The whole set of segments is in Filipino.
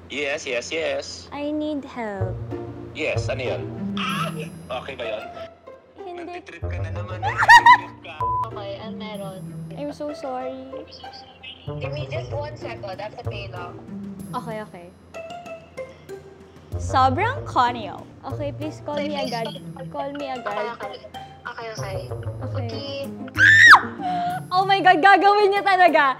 Yes, yes, yes. I need help. Yes, ano yun? Okay ba yun? Hindi. Nagtitrip ka na naman. Nagtitrip ka. Okay, and meron. I'm so sorry. Give me just 1 second. That's a pay now. Okay, okay. Sobrang conyo. Okay, please call me agad. Call me agad. Okay. Okay. Oh my God, gagawin niya talaga.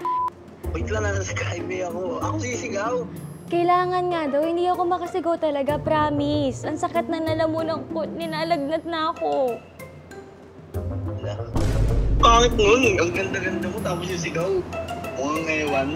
Wait lang, nasa Skype ako. Ako sisigaw. Kailangan nga daw, hindi ako makasigaw talaga, promise. Ang sakit na nalamunan ko, ninalagnat na ako. Bakit nun? Ang ganda-ganda mo tapos yung sigaw. Mukhang ngayon.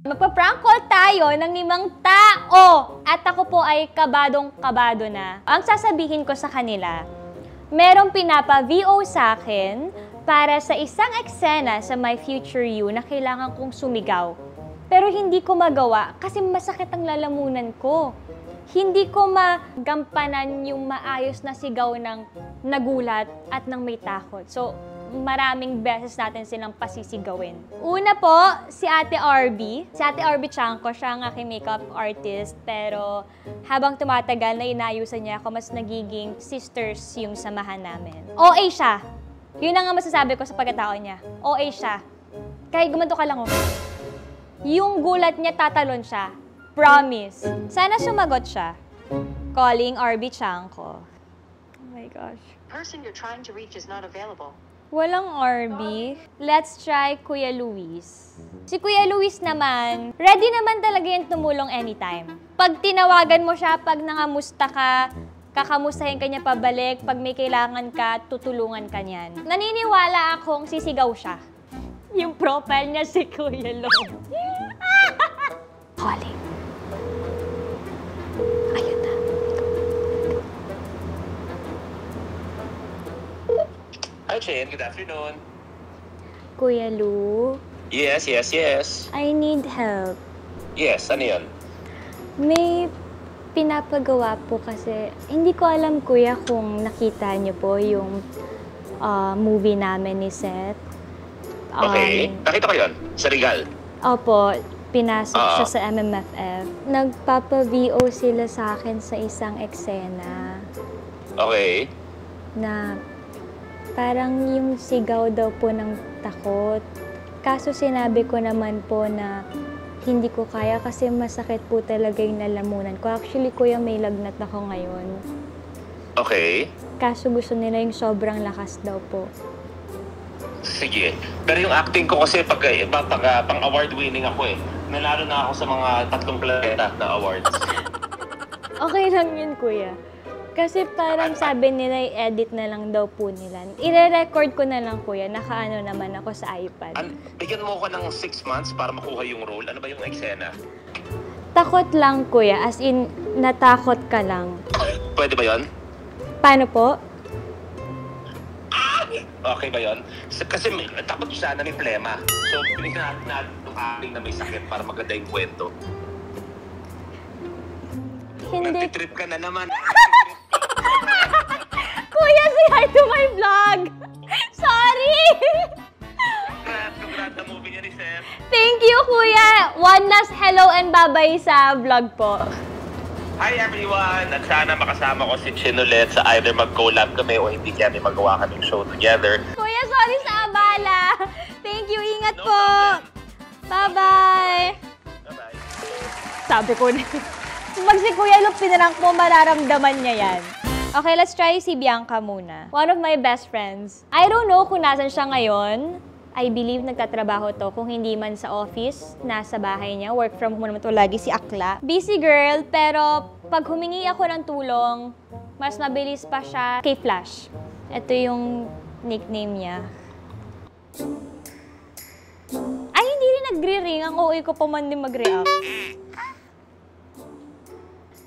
Magpa-prank call tayo ng 5 tao! At ako po ay kabadong-kabado na. Ang sasabihin ko sa kanila, merong pinapa-VO sa akin para sa isang eksena sa My Future You na kailangan kong sumigaw. Pero hindi ko magawa kasi masakit ang lalamunan ko. Hindi ko magampanan yung maayos na sigaw ng nagulat at ng may takot. So, maraming beses natin silang pasisigawin. Una po, si Ate Arby. Si Ate Arby Chanko, siya ang aking makeup artist. Pero habang tumatagal na inayusan niya ako, mas nagiging sisters yung samahan namin. OA siya. Yun ang masasabi ko sa pagkatao niya. OA siya. Kahit gumanto ka lang, oh. Yung gulat niya, tatalon siya. Promise. Sana sumagot siya. Calling Arby Chanko. Oh my gosh. Person you're trying to reach is not available. Walang Arby. Let's try Kuya Luis. Si Kuya Luis naman, ready naman talaga yung tumulong anytime. Pag tinawagan mo siya, pag nangamusta ka, kakamustahin ka niya pabalik, pag may kailangan ka, tutulungan ka niyan. Naniniwala akong sisigaw siya. Yung profile niya si Kuya Luis. Calling. Ayun na. Hi, Chen. Good afternoon. Kuya Lu, Yes, yes, yes. I need help. Yes, ano yun? May pinapagawa po kasi, hindi ko alam kuya kung nakita niyo po yung movie namin ni Seth. Okay. Nakita ko yun? Sa Regal? Opo, pinasok siya sa MMFF. Nagpapa-VO sila sa akin sa isang eksena Okay. na parang yung sigaw daw po ng takot. Kaso sinabi ko naman po na hindi ko kaya kasi masakit po talaga yung lalamunan ko. Actually, kuya, may lagnat ako ngayon. Okay. Kaso gusto nila yung sobrang lakas daw po. Sige. Pero yung acting ko kasi pang award winning ako eh. Nanalo na ako sa mga 3 planeta na awards. Okay lang yun, kuya. Kasi parang sabi nila, i-edit na lang daw po nila. I-record ko na lang, kuya. Nakaano naman ako sa iPad. Bigyan mo ko ng 6 months para makuha yung role. Ano ba yung eksena? Takot lang, kuya. As in, natakot ka lang. Pwede ba yon? Paano po? Okay ba yon? Kasi takot siya na may plema. So, pinignan natin yung acting na may sakit para maganda yung kwento. Hindi. Nagtitrip ka na naman. Kuya, say hi to my vlog! Sorry! Congrats sa movie niya ni Seth. Thank you, kuya! One last hello and bye-bye sa vlog po. Hi everyone! At sana makasama ko si Chin ulit sa either mag-collab kami o hindi kami magawa kaming show together. Kuya, sorry sa abala. Thank you, ingat No po. problem. Bye-bye. Bye-bye. Sabi ko na. Pag si Kuya Luke pinarank mo, mararamdaman niya yan. Okay, let's try si Bianca muna. One of my best friends. I don't know kung nasan siya ngayon. I believe nagtatrabaho to. Kung hindi man sa office, nasa bahay niya. Work from home naman to lagi si Akla. Busy girl, pero pag humingi ako ng tulong, mas mabilis pa siya kay Flash. Ito yung nickname niya. Ay, hindi rin nagre-ring. Ang OA ko pa man din mag-react.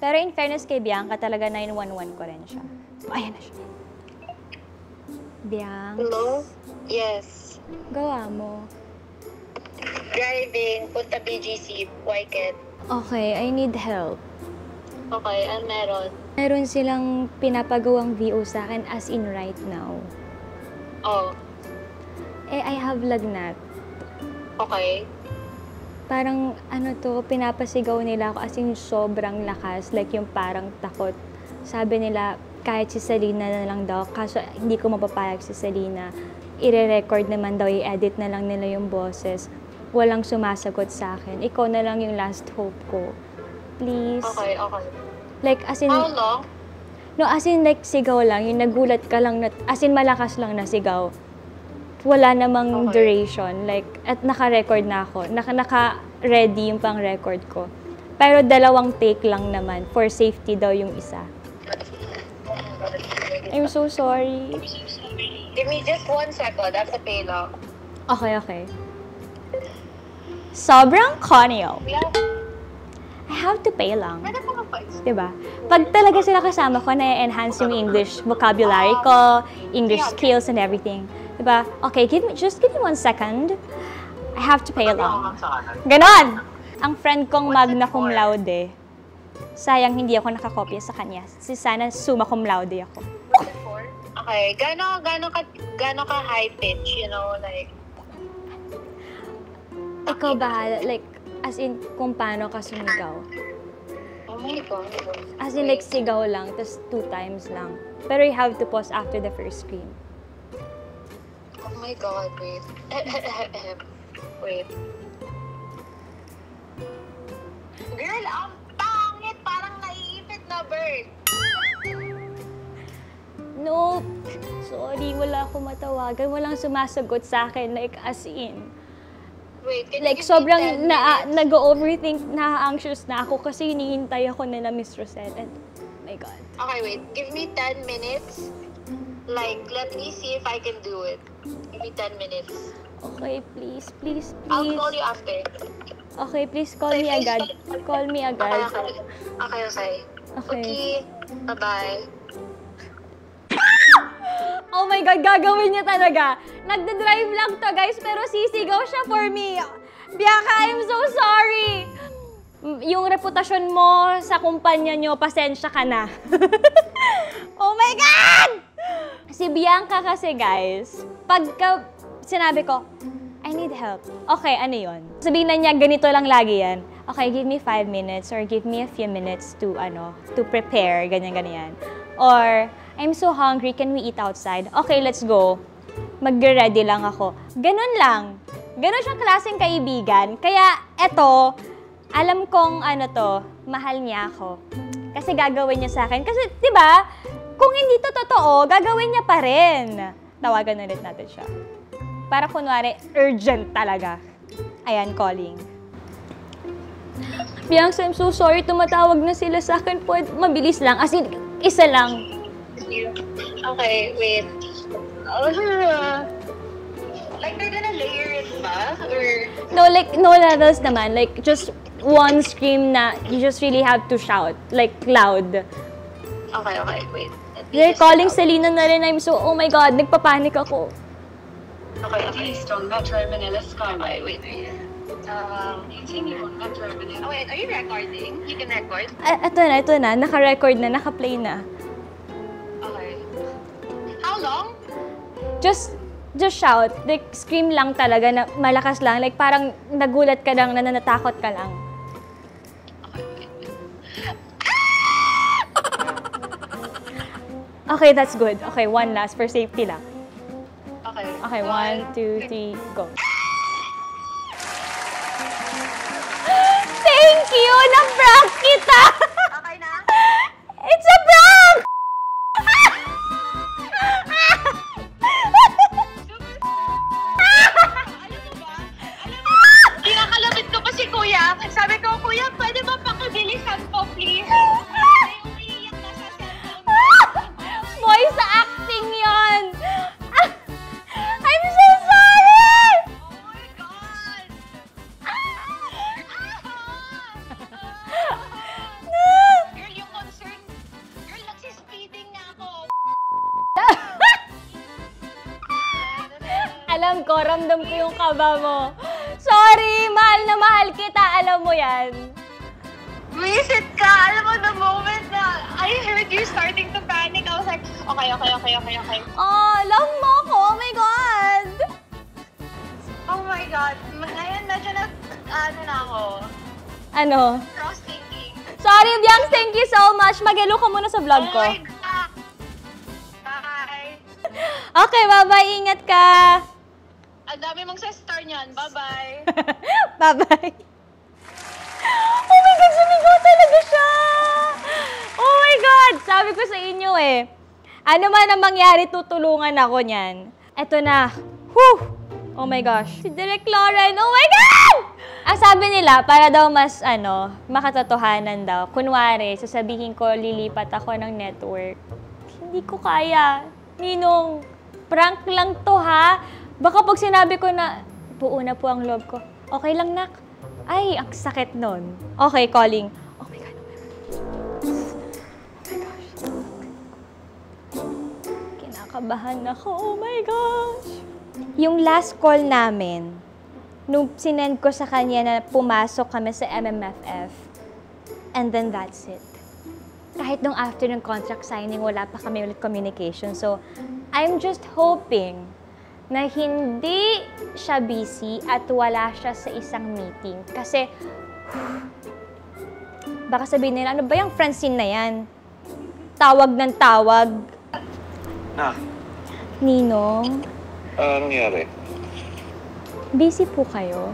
Pero in fairness kay Bianca, talaga 911 ko rin siya. Ayan na siya. Bianca, Hello? Yes. gawa mo. Driving, punta BGC, Waikit. Okay, I need help. Okay, ano meron? Meron silang pinapagawang VO sa akin as in right now. Oh, I have lagnat. okay. Parang pinapasigaw nila ako as in sobrang lakas. Like yung parang takot. Sabi nila, kahit si Selena na lang daw. Kaso hindi ko mapapayag si Selena. I-record naman daw, i-edit na lang nila yung boses. Walang sumasagot sa akin. Ikaw na lang yung last hope ko. Please. Okay, okay. Like as in, How long? no, as in like sigaw lang. Yung nagulat ka lang, as in malakas lang na sigaw. Wala namang Okay. duration. Like, at naka-record na ako. Naka-ready yung pang-record ko. Pero 2 take lang naman. For safety daw yung isa. I'm so sorry. Give me just 1 second. I have to pay lang. Okay, okay. Sobrang konyo. Yeah. I have to pay lang. Pwede ko pa. Diba? Pag talaga sila kasama ko, na-enhance yung English vocabulary ko, English skills and everything. Diba? Okay, just give me 1 second. I have to pay lang. Ganon! Ang friend kong magna cum laude. Sayang hindi ako nakakopya sa kanya. Sana summa cum laude ako. Okay, gano ka high pitch, you know, like, Ikaw bahala, like, as in, kung paano ka sumigaw. oh my God. As in, like, sigaw lang, tas 2 times lang. Pero you have to pause after the first scream. Oh my God, wait. Wait. Girl, ang pangit! Parang naiipit na bird. No, sorry, wala akong matawagan. Walang sumasagot sa akin, like, as in. Wait, can Like, you give me sobrang 10 minutes? nag-overthink, na-anxious na ako kasi hinihintay ako nila Miss Rosette. And, oh my God. Okay, wait. Give me 10 minutes. Like, let me see if I can do it. Give me 10 minutes. Okay, please, please, I'll please. call you after. Okay, please call me agad. Call me Okay, agad. okay. Okay, okay. Okay. Okay. Bye-bye. Oh my God, gagawin niya talaga. Nagda-drive lang to, guys, pero sisigaw siya for me. Bianca, I'm so sorry. Yung reputasyon mo sa kumpanya nyo, pasensya ka na. Oh my God! Si Bianca kasi, guys, pagka sinabi ko, I need help. Okay, ano yun? Sabihin na niya, ganito lang lagi yan. Okay, give me 5 minutes or give me a few minutes to prepare, ganyan-ganyan. Or, I'm so hungry, can we eat outside? Okay, let's go. Mag-ready lang ako. Ganun lang. Ganun siyang klaseng kaibigan. Kaya, eto, alam kong mahal niya ako. Kasi gagawin niya sa akin. Kasi, di ba, kung hindi to totoo, gagawin niya pa rin. Tawagan ulit natin siya. Para kunwari, urgent talaga. Ayan, calling. Bianca, I'm so sorry. Tumatawag na sila sa akin. Mabilis lang. As in, isa lang. Okay, wait. Like, they're gonna layer it ba? Or... No, like, no levels naman. Like, just one scream na you just really have to shout. Like, loud. Okay, okay, wait. Let me They're just calling stop. Selena na rin. I'm so, oh my God, nagpapanik ako. Okay, okay. East on Metro Manila Skyway. Wait. Continue on Metro Manila. Oh, wait, are you recording? You can record? Ito na. Naka-record na, naka-play na. Okay. How long? Just shout. Like, scream lang talaga na malakas lang. Like, parang nagulat ka lang, na natakot ka lang. Okay, that's good. Okay, one last for safety lang. Okay. Okay, 1, 2, 3, go. Thank you! Na-prank kita! Okay na? It's a prank! Kinakalabit ko pa si Kuya. Sabi ko, Kuya, pwede ba pakibilisan ko, please? Umiiyak na sa cellphone. Voice acting yon. I'm so sorry! Oh my God! Alam ko, ramdam ko yung kaba mo. Sorry, mahal na mahal kita. Alam mo yan. Visit ka! Alam mo, the moment na I heard you starting to panic, I was like, okay. Oh, love mo ako. Oh my God. Oh my God. Ngayon, medyo na ako. Ano? Cross-thinking. Sorry, Bianx. Thank you so much. Mag-hello ka muna sa vlog ko. Oh my God. Bye. Okay, bye-bye. Ingat ka. Ang dami mong sa-star niyan. Bye-bye. Bye-bye. Oh my God, sumigaw talaga siya! Oh my God! Sabi ko sa inyo eh, ano man ang mangyari, tutulungan ako niyan. Eto na. Whew! Oh my gosh. Si Direk Lauren, oh my God! Ang sabi nila, para daw mas, makatotohanan daw. Kunwari, sasabihin ko, lilipat ako ng network. Hindi ko kaya. Ninong, prank lang to ha. Baka pag sinabi ko na, buo na po ang loob ko. Okay lang, nak. Ay, ang sakit nun. Okay, calling. Oh my God, oh my God. Oh my gosh. Kinakabahan ako, oh my gosh. Yung last call namin, nung sinend ko sa kanya na pumasok kami sa MMFF, and then that's it. Kahit nung after ng contract signing, wala pa kami ulit communication. So, I'm just hoping na hindi siya busy at wala siya sa isang meeting. Kasi, baka sabihin nila, ano ba yung Francine na yan? Tawag ng tawag. Na, Ninong, anong nangyari? busy po kayo?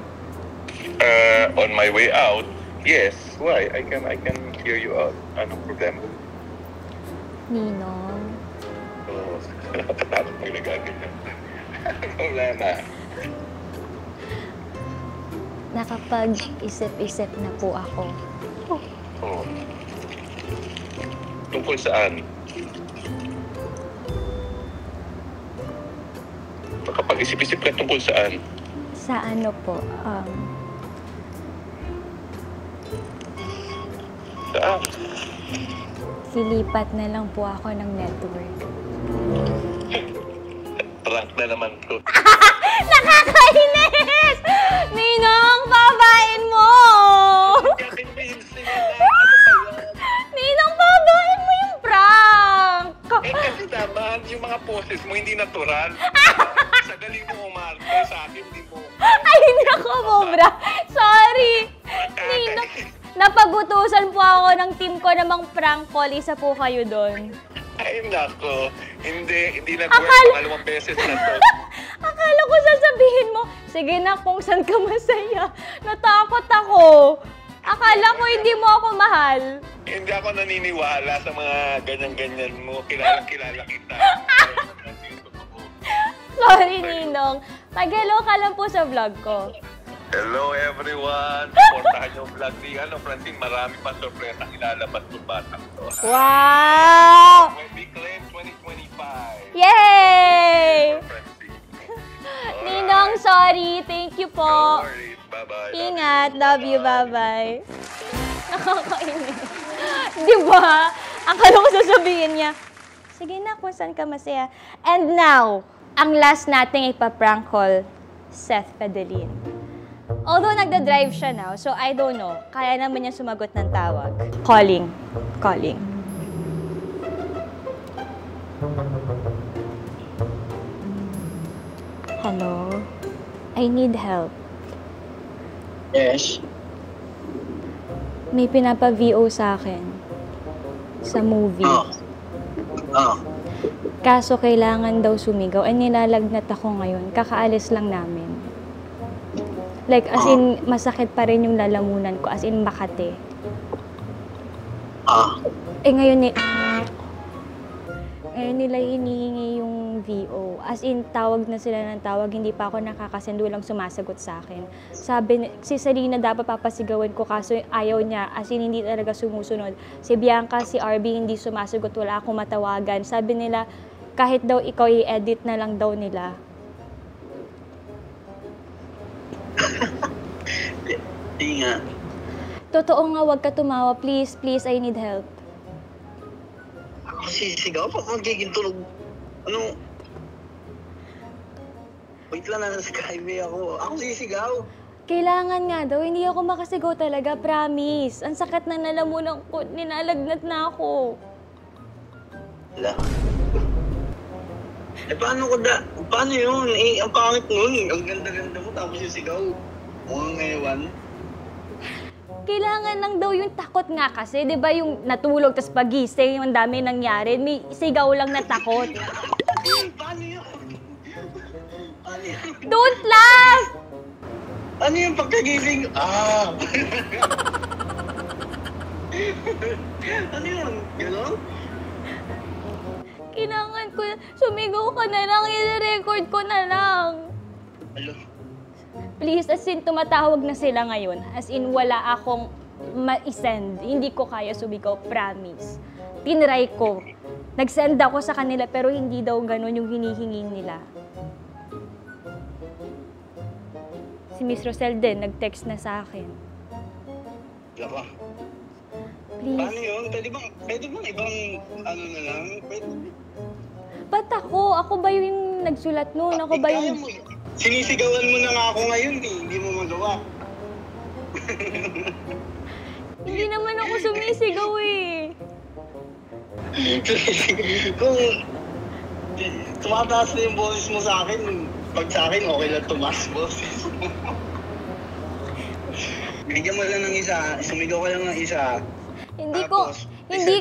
On my way out, yes. Why? I can hear you out. Anong problema? Ninong, Oo, nakakatakot pag nagaganyan. Anong problema? nakapag-isip-isip na po ako. Oo. Tungkol saan? Makapag-isip-isip ka tungkol saan? Sa ano po, Saan? silipat na lang po ako ng network. Prank na naman to. Nakakainis! Ninong, babain mo! Ninong, babain mo yung prank! Kasi naman, yung mga poses mo hindi natural. Sa galing mo umarte, sa akin hindi mo. Ay, hindi ako mobra. Sorry. Ninong, napagutusan po ako ng team ko namang prank call. Isa po kayo doon. Ay, nako. Hindi nag-work. Akala- Pangalawang beses na to. Akala ko sasabihin mo, sige na kung saan ka masaya. Natakot ako. Akala ko hindi mo ako mahal. Hindi ako naniniwala sa mga ganyan-ganyan mo. Kilalang-kilala kita. Sorry, Ninong. Mag-hello ka lang po sa vlog ko. Hello everyone! Supportahan yung vlog ni Francine. Marami pa sorpresa ilalabas ng batang to. Wow! When we claim 2025. Yay! Francine. Ninong, sorry. Thank you No po. worries. Bye-bye. Ingat. Love you. Bye-bye. Nakakainis. Di ba? Akala ko sasabihin niya, sige na kung saan ka masaya. And now, ang last nating ipaprank call, Seth Fedelin. Although nagda-drive siya now, so I don't know. Kaya naman niya sumagot ng tawag. Calling. Hello? I need help. Yes. May pinapa-VO sa akin. Sa movie. Oh. Kaso kailangan daw sumigaw. Ay, nilalagnat ako ngayon. Kakaalis lang namin. Like, as in, masakit pa rin yung lalamunan ko. As in, Makati. Ngayon nila hinihingi yung VO. As in, tawag na sila ng tawag. Hindi pa ako nakakasend. Walang sumasagot sa akin. Sabi, si Sarina dapat papasigawan ko. Kaso ayaw niya. As in, hindi talaga sumusunod. Si Bianca, si RB, hindi sumasagot. Wala akong matawagan. Sabi nila, kahit daw ikaw i-edit na lang daw nila. Hindi nga. Totoo nga, wag ka tumawa. Please, I need help. Ako sisigaw pa magiging tulog. Ano? Wait lang, nasa Skyway ako. Ako sisigaw. Kailangan nga daw, hindi ako makasigaw talaga, promise. Ang sakit na nalamunan ko, ninalagnat na ako. Wala. Paano yun? Ang pangit nun. Ang ganda-ganda mo, tapos yung sigaw. Mukhang ngayon. Kailangan lang daw yung takot nga kasi, di ba yung natulog tapos pagising, yung dami nangyari, may sigaw lang na takot. Paano yun? Paano yun? Don't laugh! Ano yung pagkagising? Ano yun? Gano'n? Kailangan ko, sumigaw ka na lang, i-record ko na lang. Alo. Please, as in, tumatawag na sila ngayon. As in, wala akong ma-send. Hindi ko kaya sumigaw, promise. Tinry ko. Nag-send ako sa kanila, pero hindi daw ganun yung hinihingi nila. Si Miss Rosel din, nag-text na sa akin. Laka. Please. Paano yun? Pwede bang ibang ano na lang? Pwede. Ba't ako? Ako ba yung nagsulat nun? Ako ba yung... Sinisigawan mo na nga ako ngayon eh. Hindi mo magawa. Hindi naman ako sumisigaw eh. Kung tumataas na yung boses mo sa akin, pag sa akin, okay lang tumaas boses. Bigyan mo lang ng isa, sumigaw ka lang ng isa. Hindi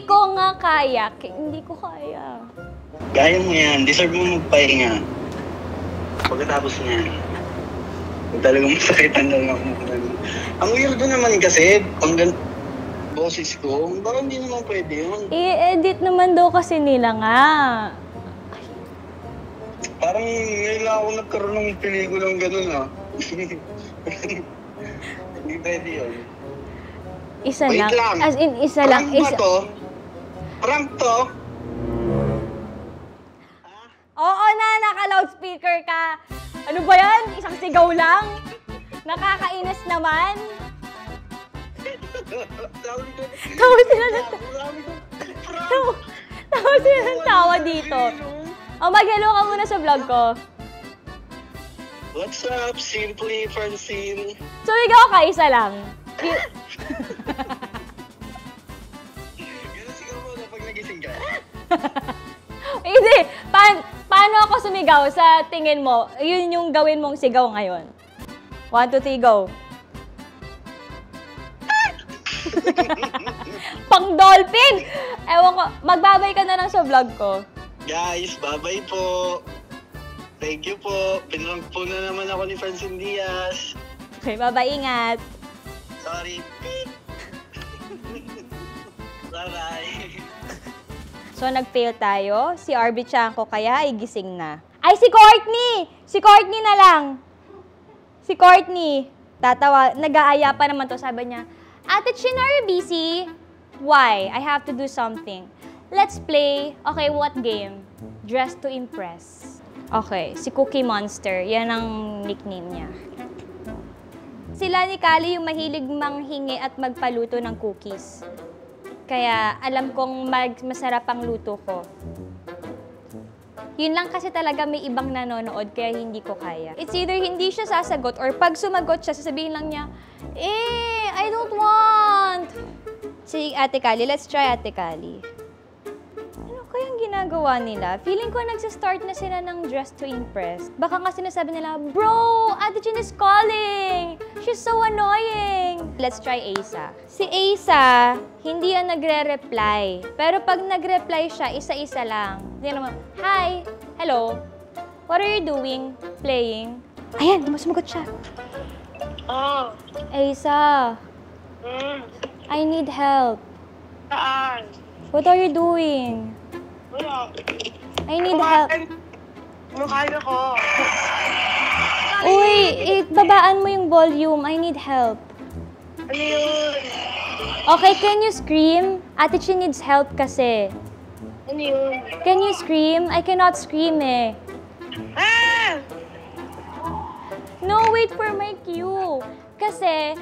ko nga kaya. Hindi ko kaya. Kaya mo yan, deserve mo magpahinga. Pagkatapos niyan, kung talagang masakitan lang ako. Ang weirdo naman kasi, boses ko, baka hindi naman pwede yun. I-edit naman daw kasi nila nga. Parang ngayon lang ako nagkaroon ng pelikulang gano'n Hindi pwede yun. Isa Wait lang. lang. As in, isa lang. Prank ba to? Prank to? Oo na, naka-loudspeaker ka. Ano ba yan? Isang sigaw lang? Nakakainis naman. Tawa sila ng tawa dito. O, mag-hello ka muna sa vlog ko. What's up, Simply Francine? So, ikaw ka, isa lang. Ganun sigaw mo na pag nagising ka. Hindi. Paano ako sumigaw sa tingin mo? Yun yung gawin mong sigaw ngayon. 1, 2, 3, go. Pang dolphin! Ewan ko, magbabay ka na lang sa vlog ko. Guys, bye-bye po. Thank you po. Pinrank po na naman ako ni Francine Diaz. Okay, bye-bye, ingat. Sorry. Bye-bye. So, nag-fail tayo. Si RB Chanko kaya ay gising na. Ay, si Courtney! Si Courtney na lang. Si Courtney. Tatawa. Nag-aaya pa naman to. Sabi niya, Ate Chin, are you busy? Why? I have to do something. Let's play. Okay, what game? Dress to Impress. Okay, si Cookie Monster. Yan ang nickname niya. Sila ni Kali yung mahilig manghingi at magpaluto ng cookies. Kaya alam kong masarap ang luto ko. Yun lang kasi talaga may ibang nanonood kaya hindi ko kaya. It's either hindi siya sasagot or pag sumagot siya, sasabihin lang niya, I don't want. Si Ate Kali, let's try Ate Kali. Ano kayang ginagawa nila? Feeling ko nagsistart na sila ng Dress to Impress. Baka nga sinasabi nila, Bro, Ate Chin is calling. She's so annoying. Let's try Asa. Si Asa, hindi yan nagre-reply. Pero pag nag-reply siya, isa-isa lang. Hindi naman, Hi, hello, what are you doing? Playing? Ayan, sumagot siya. Oh. Asa, I need help. Saan? What are you doing? Wala. I need help. Kumakain ako. Uy, babaan mo yung volume. I need help. Ano yun? Okay, can you scream? Ate Chin needs help kasi. Ano yun? Can you scream? I cannot scream eh. Ah! No, wait for my cue. Kasi,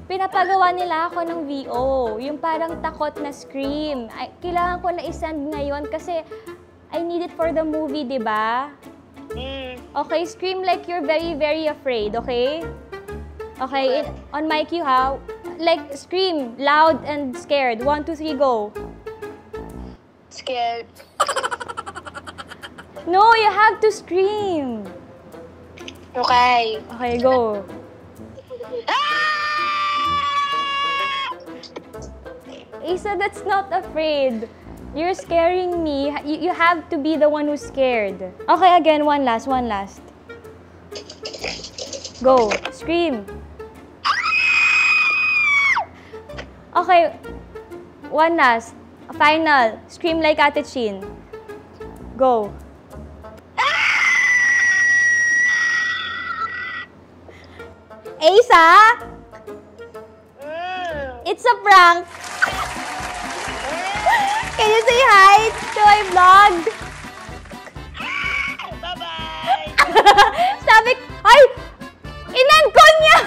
pinapagawa nila ako ng VO. Yung parang takot na scream. Kailangan ko na isend ngayon kasi I need it for the movie, di ba? Okay, scream like you're very, very afraid, okay? Okay, on my cue, ha? Like, scream loud and scared. 1, 2, 3, go. Scared. No, you have to scream. Okay. Okay, go. Isa, that's not afraid. You're scaring me. You have to be the one who's scared. Okay, again, one last. Go. Scream. Okay. One last. Final. Scream like Ate Chin. Go. Asa? It's a prank. Can you say hi to my vlog? Bye-bye! Sabi ko, ay! Inankon niya!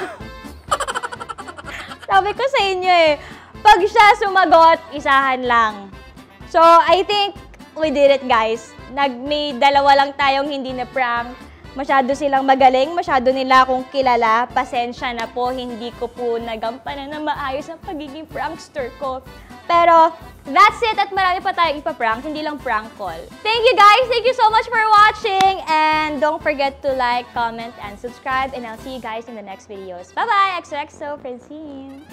Sabi ko sa inyo eh, pag siya sumagot, isahan lang. So, I think we did it, guys. May dalawa lang tayong hindi na prank. Masyado silang magaling, masyado nila akong kilala. Pasensya na po, hindi ko po nagampanan na maayos ang pagiging prankster ko. Pero, that's it at marami pa tayong ipaprank, hindi lang prank call. Thank you guys! Thank you so much for watching! And don't forget to like, comment, and subscribe. And I'll see you guys in the next videos. Bye-bye! XOXO, Francine!